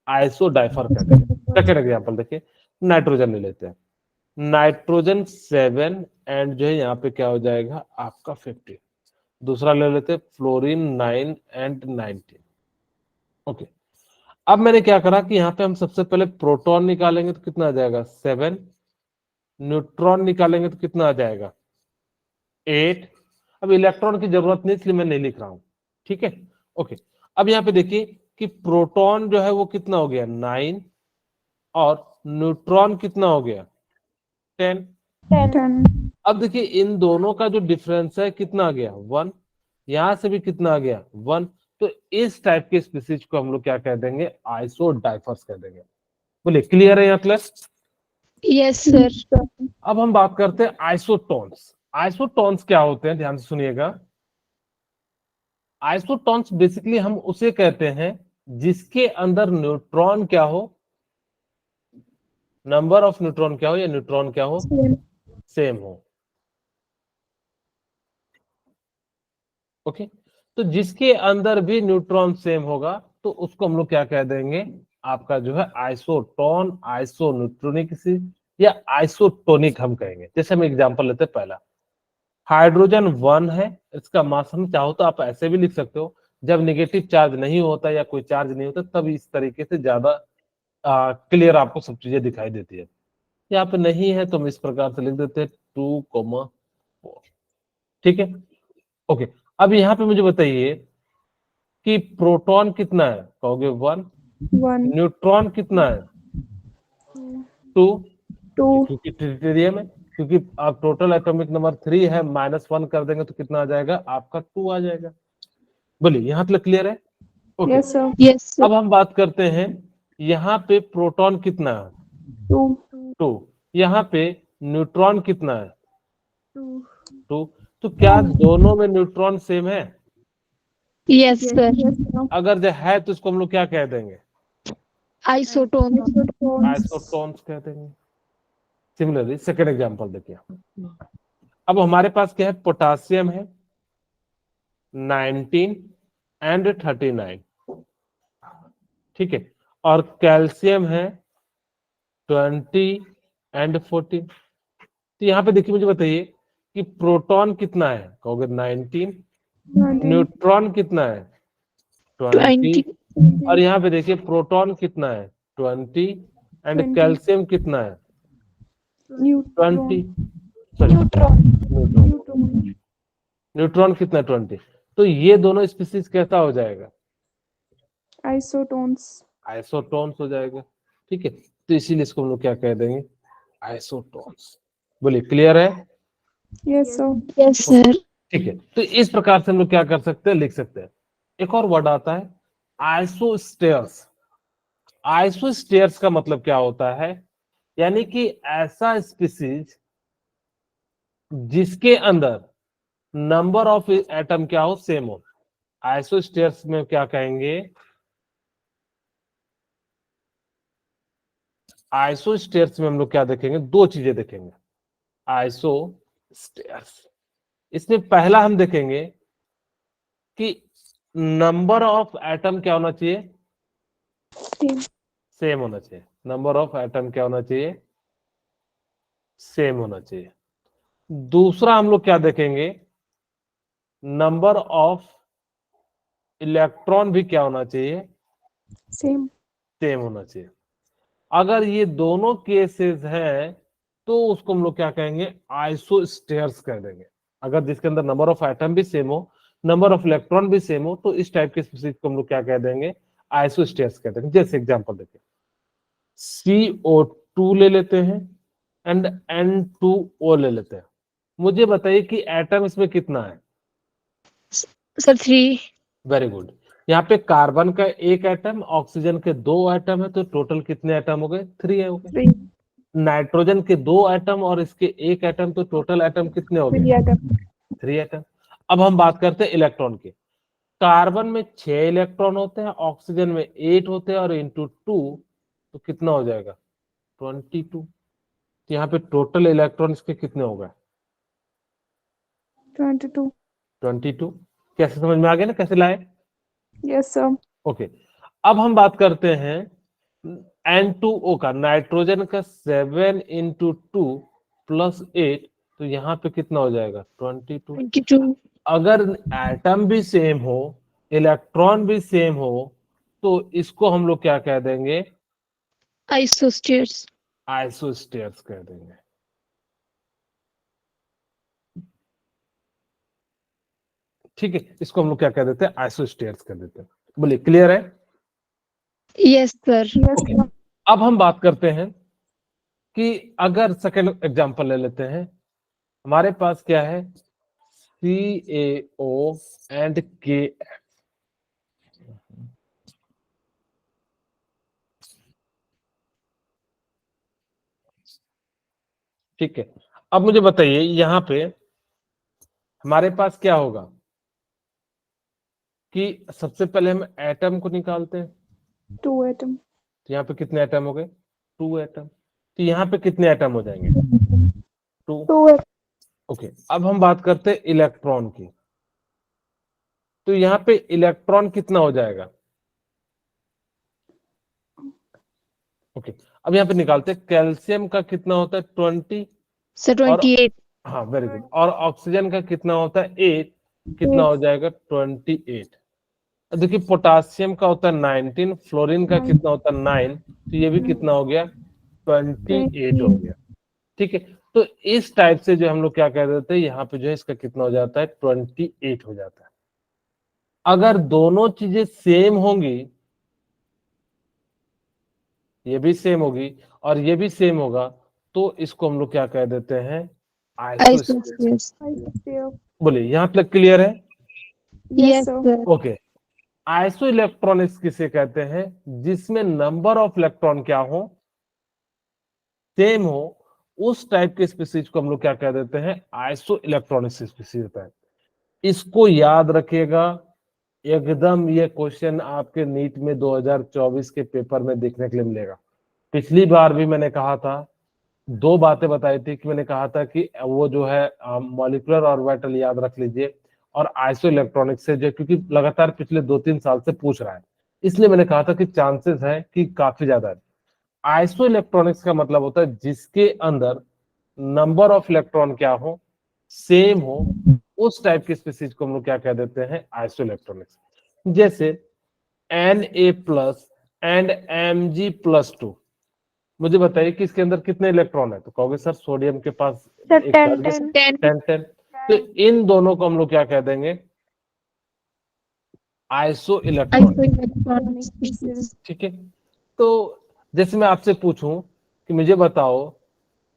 आइसोडाइफर कह देंगे। सेकंड एग्जांपल देखिए, नाइट्रोजन ले लेते हैं। नाइट्रोजन 7 एंड जो है यहाँ पे क्या हो जाएगा आपका 50। दूसरा ले लेते हैं फ्लोरीन 9 एंड 19। ओके, अब मैंने क्या करा कि यहाँ पे हम सबसे पहले प्रोटॉन निकालेंगे तो कितना आ जाएगा 7, न्यूट्रॉन निकालेंगे तो कितना आ जाएगा 8। अब इलेक्ट्रॉन की जरूरत नहीं, इसलिए मैं नहीं लिख रहा हूं। ठीक है, ओके। अब यहाँ पे देखिए कि प्रोटॉन जो है वो कितना हो गया 9 और न्यूट्रॉन कितना हो गया 10। 10 अब देखिए इन दोनों का जो डिफरेंस है कितना आ गया 1, यहां से भी कितना आ गया 1। तो इस टाइप के स्पीसीज को हम लोग क्या कह देंगे, आइसोडाइफर्स कह देंगे। बोलिए क्लियर है यहाँ प्लस। यस सर अब हम बात करते हैं आइसोटोन्स। आइसोटोन्स क्या होते हैं, ध्यान से सुनिएगा। आइसोटोन्स बेसिकली हम उसे कहते हैं जिसके अंदर न्यूट्रॉन क्या हो, नंबर ऑफ न्यूट्रॉन क्या हो, या न्यूट्रॉन क्या हो, सेम हो। ओके, तो जिसके अंदर भी न्यूट्रॉन सेम होगा तो उसको हम लोग क्या कह देंगे, आपका जो है आइसोटोन, आइसोन्यूट्रॉनिक या आइसोटोनिक हम कहेंगे। जैसे हम एग्जांपल लेते हैं, पहला हाइड्रोजन 1 है, इसका मास हम चाहो तो आप ऐसे भी लिख सकते हो, जब नेगेटिव चार्ज नहीं होता या कोई चार्ज नहीं होता तब इस तरीके से ज्यादा क्लियर आपको सब चीजें दिखाई देती है। यहाँ पे नहीं है तो हम इस प्रकार से लिख देते हैं 2,4। ठीक है, ओके। अब यहाँ पे मुझे बताइए कि प्रोटॉन कितना है, कहोगे 1। 1 न्यूट्रॉन कितना है 2, क्योंकि ट्रिटियम है, क्योंकि आप टोटल एटॉमिक नंबर 3 है, -1 कर देंगे तो कितना आ जाएगा आपका 2 आ जाएगा। बोलिए यहाँ तक क्लियर है, okay. Yes sir yes sir अब हम बात करते हैं यहाँ पे प्रोटॉन कितना है 2 2, यहाँ पे न्यूट्रॉन कितना है 2 2। तो क्या दोनों में न्यूट्रॉन सेम है, यस सर अगर जो है तो इसको हम लोग क्या कह देंगे, आइसोटोन आइसोटोन्स कह देंगे। सिमिलरली सेकंड एग्जांपल देखिए, अब हमारे पास क्या है, पोटासियम है 19 एंड 39। ठीक है, और कैल्शियम है 20 एंड 14। तो यहाँ पे देखिए मुझे बताइए कि प्रोटॉन कितना है, कहोगे 19, न्यूट्रॉन कितना है 20, 20 और यहाँ पे देखिए प्रोटॉन कितना है 20 एंड 20 कैल्शियम कितना है 20, सॉरी न्यूट्रॉन न्यूट्रॉन, न्यूट्रॉन कितना है 20। तो ये दोनों स्पीसीज कैसा हो जाएगा, आइसोटोन्स आइसोटोन्स हो जाएगा। ठीक है, तो इसीलिए इसको हम लोग क्या कह देंगे, आइसोटोन्स। बोलिए क्लियर है। यस सर यस सर ठीक है, तो इस प्रकार से हम लोग क्या कर सकते हैं, लिख सकते हैं। एक और वर्ड आता है आइसोस्टेयर्स। आइसोस्टेयर्स का मतलब क्या होता है, यानी कि ऐसा स्पीसीज जिसके अंदर नंबर ऑफ एटम क्या हो, सेम हो। आइसोस्टेयर्स में क्या कहेंगे, आइसोस्टेयर्स में हम लोग क्या देखेंगे, दो चीजें देखेंगे आइसोस्टेयर्स। इसमें पहला हम देखेंगे कि नंबर ऑफ एटम क्या होना चाहिए, सेम होना चाहिए। नंबर ऑफ एटम क्या होना चाहिए, सेम होना चाहिए। दूसरा हम लोग क्या देखेंगे, नंबर ऑफ इलेक्ट्रॉन भी क्या होना चाहिए, सेम। सेम होना चाहिए। अगर ये दोनों केसेस हैं तो उसको हम लोग क्या कहेंगे, आइसोस्टेयर्स कह देंगे। अगर जिसके अंदर नंबर ऑफ एटम भी सेम हो, नंबर ऑफ इलेक्ट्रॉन भी सेम हो, तो इस टाइप के स्पीसीज को हम लोग क्या कह देंगे, आइसोस्टेयर्स कह देंगे। जैसे एग्जांपल देखिए, CO2 ले लेते हैं एंड N2O ले लेते हैं। मुझे बताइए कि एटम इसमें कितना है। सर 3। Very good. यहाँ पे कार्बन का एक एटम, ऑक्सीजन के 2 एटम है, तो टोटल कितने एटम हो गए, 3 हो गए। 3 नाइट्रोजन के 2 एटम और इसके एक एटम, तो टोटल एटम कितने हो गए, एटम। 3 एटम। अब हम बात करते हैं इलेक्ट्रॉन की। कार्बन में 6 इलेक्ट्रॉन होते हैं, ऑक्सीजन में 8 होते हैं, और इंटू 2 तो कितना हो जाएगा, 22। यहाँ पे टोटल इलेक्ट्रॉन इसके कितने हो गए, 22। 22। कैसे समझ में आ गया ना, कैसे लाए। Yes sir. ओके, अब हम बात करते हैं N2O का। नाइट्रोजन का 7 इंटू 2 प्लस 8, तो यहाँ पे कितना हो जाएगा, 22। 22। अगर एटम भी सेम हो, इलेक्ट्रॉन भी सेम हो, तो इसको हम लोग क्या कह देंगे, आइसोस्टेयर्स। आइसोस्टेयर्स कह देंगे। ठीक है, इसको हम लोग क्या कह देते हैं, आइसोस्टेयर्स कह देते हैं। बोलिए, क्लियर है। Yes sir. Yes Okay. अब हम बात करते हैं कि अगर सेकेंड एग्जांपल ले लेते हैं, हमारे पास क्या है, CaO एंड KF। ठीक है, अब मुझे बताइए यहां पे हमारे पास क्या होगा कि सबसे पहले हम एटम को निकालते हैं। 2 एटम। तो यहाँ पे कितने एटम हो गए, 2 एटम। तो यहाँ पे कितने एटम हो जाएंगे, 2। 2 एटम। ओके, अब हम बात करते हैं इलेक्ट्रॉन की। तो यहाँ पे इलेक्ट्रॉन कितना हो जाएगा, ओके। अब यहाँ पे निकालते हैं, कैल्शियम का कितना होता है, 20। सर और 28। हाँ, वेरी गुड। और ऑक्सीजन का कितना होता है, 8। कितना हो जाएगा, 28। देखिए, पोटासियम का होता है 19, फ्लोरीन का कितना होता है 9, तो ये भी कितना हो गया, 28 हो गया। ठीक है, तो इस टाइप से जो हम लोग क्या कह देते हैं, यहाँ पे जो है इसका कितना हो जाता है, 28 हो जाता है। अगर दोनों चीजें सेम होंगी, ये भी सेम होगी और ये भी सेम होगा, तो इसको हम लोग क्या कह देते हैं, आइसोस्टेयर्स। आइसोस्टेयर्स। बोलिए, यहाँ तक क्लियर है। Yes sir. Sir. Okay, iso electronics किसे कहते हैं, जिसमें नंबर ऑफ इलेक्ट्रॉन क्या हो, सेम हो, उस टाइप के स्पीसीज को हम लोग क्या कह देते हैं, आइसो इलेक्ट्रॉनिक्स स्पीसीज होता है। इसको याद रखिएगा, एकदम ये क्वेश्चन आपके नीट में 2024 के पेपर में देखने के लिए मिलेगा। पिछली बार भी मैंने कहा था, 2 बातें बताई थी कि मैंने कहा था कि वो जो है मॉलिक्यूलर ऑर्बिटल याद रख लीजिए, और आइसो इलेक्ट्रॉनिक्स से जो, क्योंकि लगातार पिछले 2-3 साल से पूछ रहा है, इसलिए मैंने कहा था कि चांसेस है कि काफी ज्यादा है। आइसो इलेक्ट्रॉनिक्स का मतलब होता है जिसके अंदर नंबर ऑफ इलेक्ट्रॉन क्या हो, सेम हो, उस टाइप की स्पीसीज को हम लोग क्या कह देते हैं, आइसो इलेक्ट्रॉनिक्स। जैसे Na+ एंड Mg+2। मुझे बताइए कि इसके अंदर कितने इलेक्ट्रॉन है, तो कहोगे सर सोडियम के पास सर एक 10 10 10। 10। तो इन दोनों को हम लोग क्या कह देंगे, आइसो इलेक्ट्रॉनिक। इलेक्ट्रॉनिक्स। ठीक है, तो जैसे मैं आपसे पूछूं कि मुझे बताओ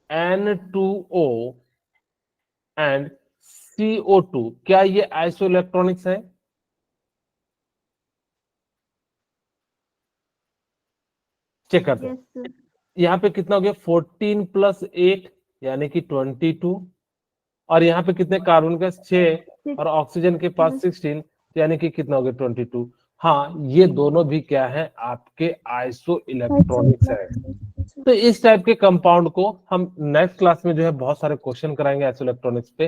N2O एंड CO2, क्या ये आइसो इलेक्ट्रॉनिक्स है, चेक करते हैं। Yes, sir. यहाँ पे कितना हो गया, 14 + 8 यानी कि 22। और यहाँ पे कितने कार्बन का 6 और ऑक्सीजन के पास 16, यानी कि कितना हो गया, 22। हाँ, ये दोनों भी क्या है, आपके आइसो इलेक्ट्रॉनिक्स है। तो इस टाइप के कंपाउंड को हम नेक्स्ट क्लास में जो है बहुत सारे क्वेश्चन कराएंगे आइसो इलेक्ट्रॉनिक्स पे।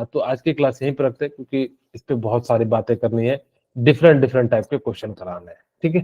तो आज की क्लास यहीं पर रखते हैं, क्योंकि इस पे बहुत सारी बातें करनी है, डिफरेंट डिफरेंट टाइप के क्वेश्चन कराने हैं। ठीक है।